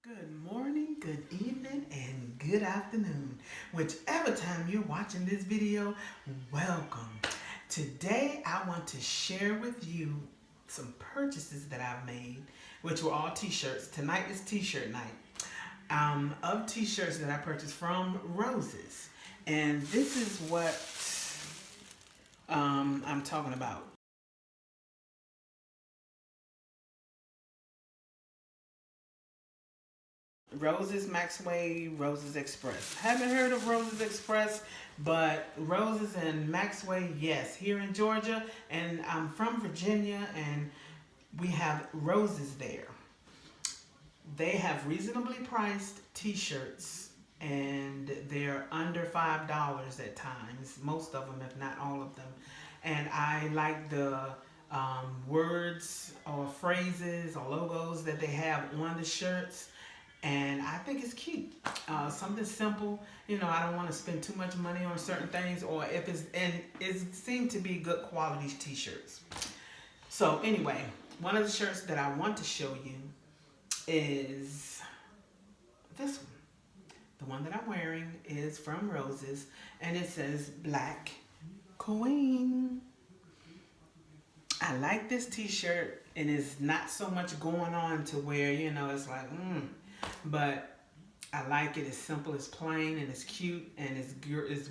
Good morning, good evening, and good afternoon. Whichever time you're watching this video, welcome. Today, I want to share with you some purchases that I've made, which were all t-shirts. Tonight is t-shirt night. Of t-shirts that I purchased from Roses. And this is what I'm talking about. Roses Maxway, Roses Express. Haven't heard of Roses Express, but Roses and Maxway, yes, here in Georgia, and I'm from Virginia, and we have Roses there. They have reasonably priced t-shirts, and they're under $5 at times, most of them, if not all of them. And I like the words or phrases or logos that they have on the shirts, and I think it's cute. Something simple. I don't want to spend too much money on certain things, or if it's and it seemed to be good quality t-shirts. So anyway, one of the shirts that I want to show you is this one. The one that I'm wearing is from Roses, and it says Black Queen. I like this t-shirt, and it's not so much going on to where it's like but I like it. It's simple, it's plain, and it's cute, and it's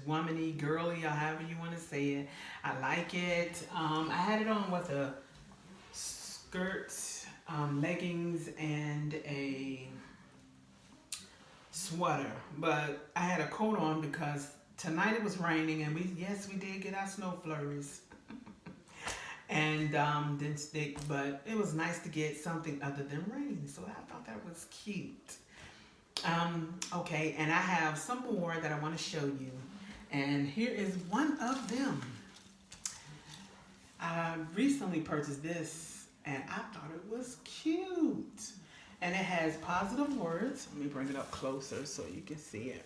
womany, girly, or however you want to say it. I like it. I had it on with a skirt, leggings, and a sweater, but I had a coat on because tonight it was raining, and we did get our snow flurries. And didn't stick, but it was nice to get something other than rain, so I thought that was cute. Okay, and I have some more that I want to show you, and here is one of them. I recently purchased this, and I thought it was cute, and it has positive words. Let me bring it up closer so you can see it.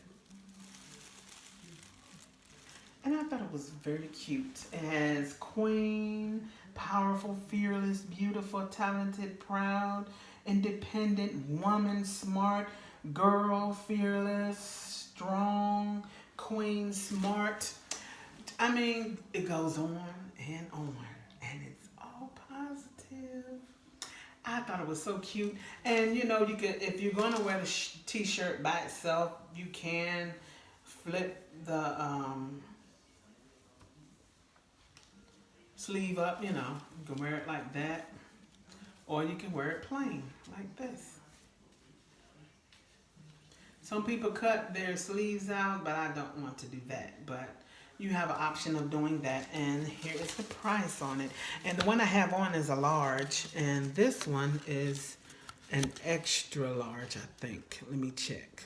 And I thought it was very cute. It has queen, powerful, fearless, beautiful, talented, proud, independent, woman, smart, girl, fearless, strong, queen, smart. I mean, it goes on, and it's all positive. I thought it was so cute. And you could, if you're going to wear the t-shirt by itself, you can flip the sleeve up, you can wear it like that, or you can wear it plain like this. Some people cut their sleeves out, but I don't want to do that. But you have an option of doing that, and here is the price on it. And the one I have on is a large, and this one is an extra large, I think. Let me check.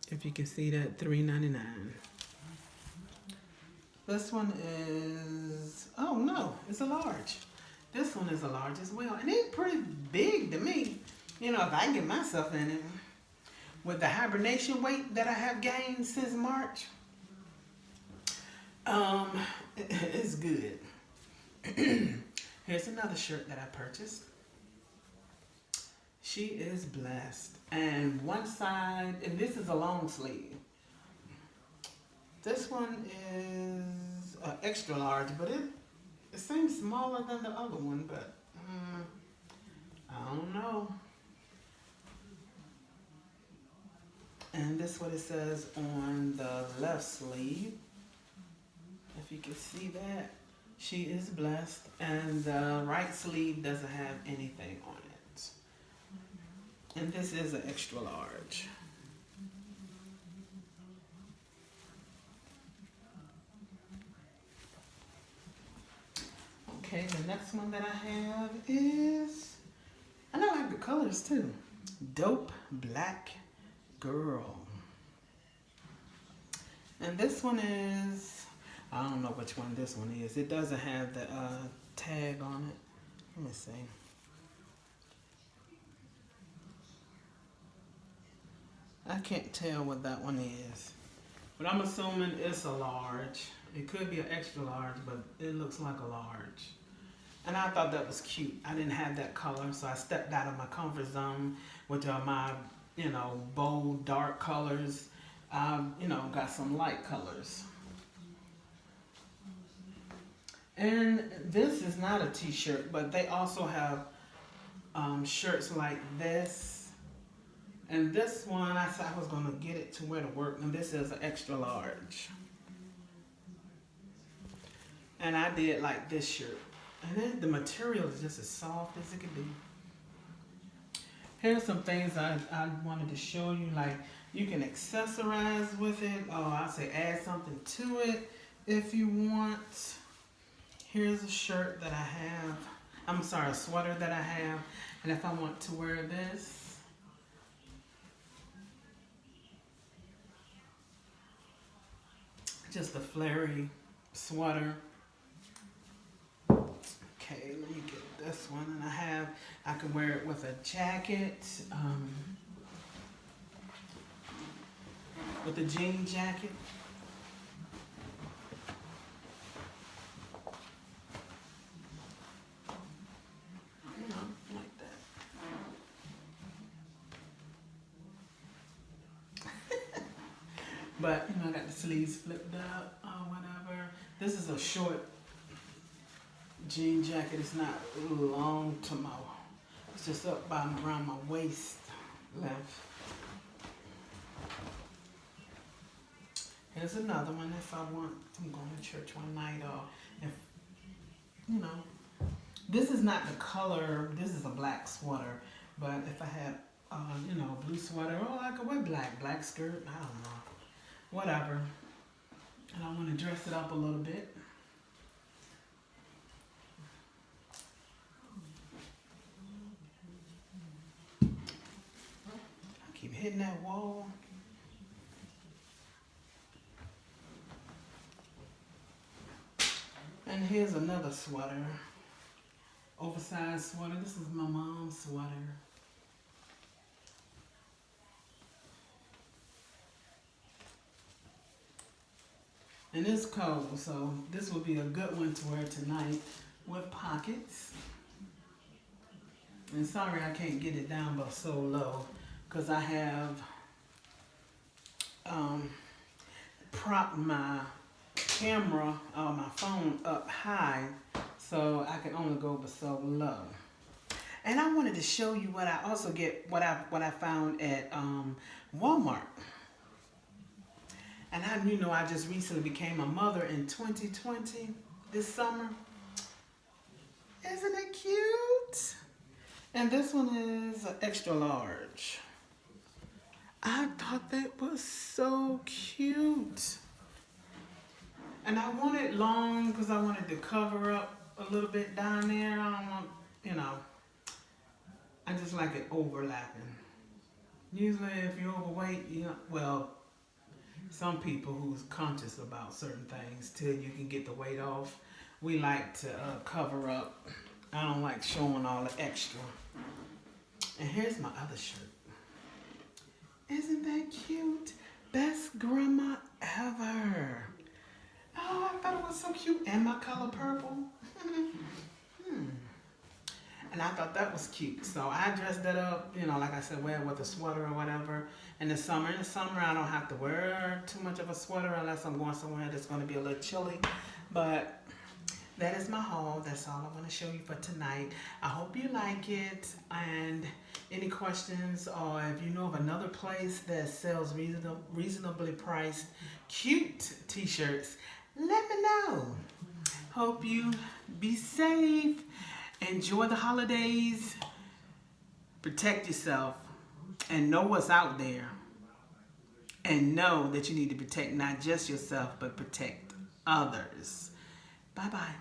If you can see that, $3.99. This one is, oh no, it's a large. This one is a large as well. And it's pretty big to me. If I can get myself in it. With the hibernation weight that I have gained since March, it's good. Here's another shirt that I purchased. She is blessed. And one side, and this is a long sleeve. This one is extra large, but it seems smaller than the other one, but I don't know. And this is what it says on the left sleeve. If you can see that, she is blessed. And the right sleeve doesn't have anything on it. And this is an extra large. Okay, the next one that I have is, and I like the colors too, Dope Black Girl. And this one is, I don't know which one this one is. It doesn't have the tag on it. Let me see. I can't tell what that one is, but I'm assuming it's a large. It could be an extra large, but it looks like a large. And I thought that was cute. I didn't have that color, so I stepped out of my comfort zone with my, bold, dark colors. Got some light colors. And this is not a t-shirt, but they also have shirts like this. And this one, I said I was going to get it to wear to work, and this is an extra large. And I did like this shirt. And then the material is just as soft as it can be. Here's some things I wanted to show you. Like, you can accessorize with it. Oh, I'll say add something to it if you want. Here's a shirt that I have. I'm sorry, a sweater that I have. And if I want to wear this, just a flary sweater. Okay, let me get this one. And I can wear it with a jacket, with a jean jacket. Like that. But, I got the sleeves flipped up or whatever. This is a short jean jacket. It's not long to my, it's just up by around my waist length. Here's another one if I want, I'm going to church one night, or if, this is not the color, this is a black sweater, but if I had, a blue sweater, I could wear black skirt, I don't know, whatever. And I want to dress it up a little bit. Keep hitting that wall. And here's another sweater. Oversized sweater. This is my mom's sweater. And it's cold, so this will be a good one to wear tonight with pockets. And sorry I can't get it down but so low, because I have propped my camera or my phone up high, so I can only go but so low. And I wanted to show you what I also get, what I found at Walmart. And I just recently became a mother in 2020 this summer. Isn't it cute? And this one is an extra large. I thought that was so cute. And I want it long because I wanted to cover up a little bit down there. I don't want, I just like it overlapping. Usually if you're overweight, some people who's conscious about certain things till you can get the weight off, we like to cover up. I don't like showing all the extra. And here's my other shirt. Isn't that cute? Best grandma ever. Oh, I thought it was so cute. And my color purple. And I thought that was cute. So I dressed that up, like I said, wear it with a sweater or whatever. In the summer, I don't have to wear too much of a sweater unless I'm going somewhere that's going to be a little chilly. But that is my haul. That's all I want to show you for tonight. I hope you like it. And any questions, or if you know of another place that sells reasonably priced cute t-shirts, let me know. Hope you be safe. Enjoy the holidays. Protect yourself. And know what's out there. And know that you need to protect not just yourself, but protect others. Bye-bye.